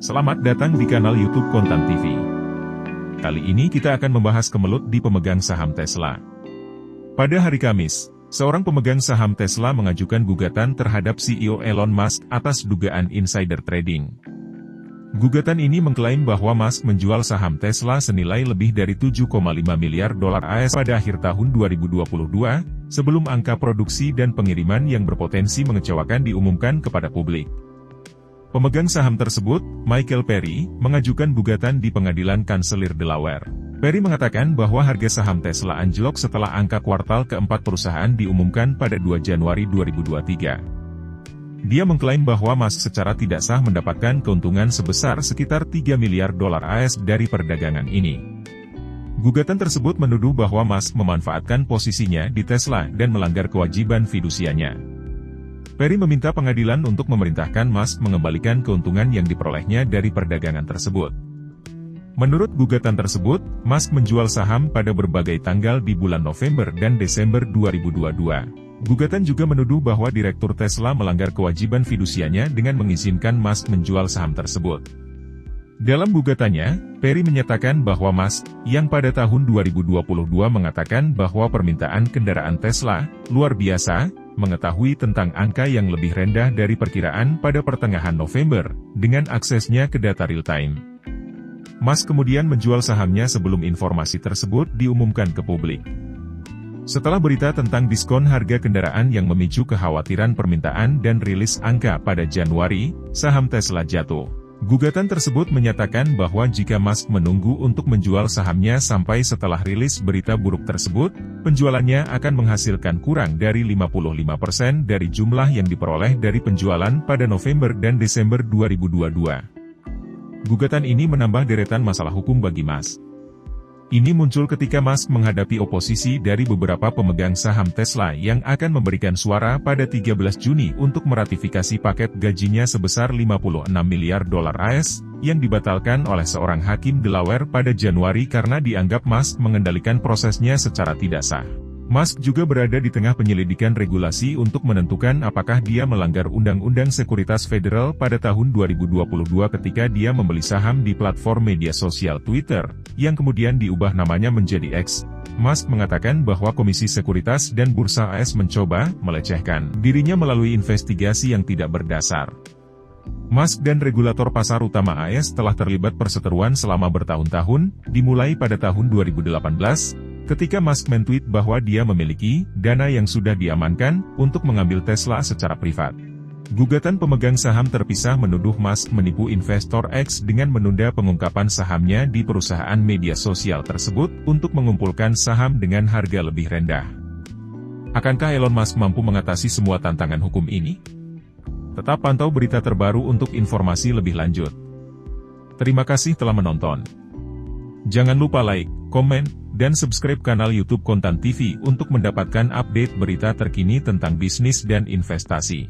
Selamat datang di kanal YouTube Kontan TV. Kali ini kita akan membahas kemelut di pemegang saham Tesla. Pada hari Kamis, seorang pemegang saham Tesla mengajukan gugatan terhadap CEO Elon Musk atas dugaan insider trading. Gugatan ini mengklaim bahwa Musk menjual saham Tesla senilai lebih dari 7,5 miliar dolar AS pada akhir tahun 2022, sebelum angka produksi dan pengiriman yang berpotensi mengecewakan diumumkan kepada publik. Pemegang saham tersebut, Michael Perry, mengajukan gugatan di pengadilan Kanselir Delaware. Perry mengatakan bahwa harga saham Tesla anjlok setelah angka kuartal keempat perusahaan diumumkan pada 2 Januari 2023. Dia mengklaim bahwa Musk secara tidak sah mendapatkan keuntungan sebesar sekitar 3 miliar dolar AS dari perdagangan ini. Gugatan tersebut menuduh bahwa Musk memanfaatkan posisinya di Tesla dan melanggar kewajiban fidusianya. Perry meminta pengadilan untuk memerintahkan Musk mengembalikan keuntungan yang diperolehnya dari perdagangan tersebut. Menurut gugatan tersebut, Musk menjual saham pada berbagai tanggal di bulan November dan Desember 2022. Gugatan juga menuduh bahwa Direktur Tesla melanggar kewajiban fidusianya dengan mengizinkan Musk menjual saham tersebut. Dalam gugatannya, Perry menyatakan bahwa Musk, yang pada tahun 2022 mengatakan bahwa permintaan kendaraan Tesla luar biasa, mengetahui tentang angka yang lebih rendah dari perkiraan pada pertengahan November, dengan aksesnya ke data real-time. Musk kemudian menjual sahamnya sebelum informasi tersebut diumumkan ke publik. Setelah berita tentang diskon harga kendaraan yang memicu kekhawatiran permintaan dan rilis angka pada Januari, saham Tesla jatuh. Gugatan tersebut menyatakan bahwa jika Musk menunggu untuk menjual sahamnya sampai setelah rilis berita buruk tersebut, penjualannya akan menghasilkan kurang dari 55% dari jumlah yang diperoleh dari penjualan pada November dan Desember 2022. Gugatan ini menambah deretan masalah hukum bagi Musk. Ini muncul ketika Musk menghadapi oposisi dari beberapa pemegang saham Tesla yang akan memberikan suara pada 13 Juni untuk meratifikasi paket gajinya sebesar 56 miliar dolar AS, yang dibatalkan oleh seorang hakim Delaware pada Januari karena dianggap Musk mengendalikan prosesnya secara tidak sah. Musk juga berada di tengah penyelidikan regulasi untuk menentukan apakah dia melanggar Undang-Undang Sekuritas Federal pada tahun 2022 ketika dia membeli saham di platform media sosial Twitter, yang kemudian diubah namanya menjadi X. Musk mengatakan bahwa Komisi Sekuritas dan Bursa AS mencoba melecehkan dirinya melalui investigasi yang tidak berdasar. Musk dan regulator pasar utama AS telah terlibat perseteruan selama bertahun-tahun, dimulai pada tahun 2018, ketika Musk men-tweet bahwa dia memiliki dana yang sudah diamankan untuk mengambil Tesla secara privat. Gugatan pemegang saham terpisah menuduh Musk menipu investor X dengan menunda pengungkapan sahamnya di perusahaan media sosial tersebut untuk mengumpulkan saham dengan harga lebih rendah. Akankah Elon Musk mampu mengatasi semua tantangan hukum ini? Tetap pantau berita terbaru untuk informasi lebih lanjut. Terima kasih telah menonton. Jangan lupa like, komen, dan subscribe kanal YouTube Kontan TV untuk mendapatkan update berita terkini tentang bisnis dan investasi.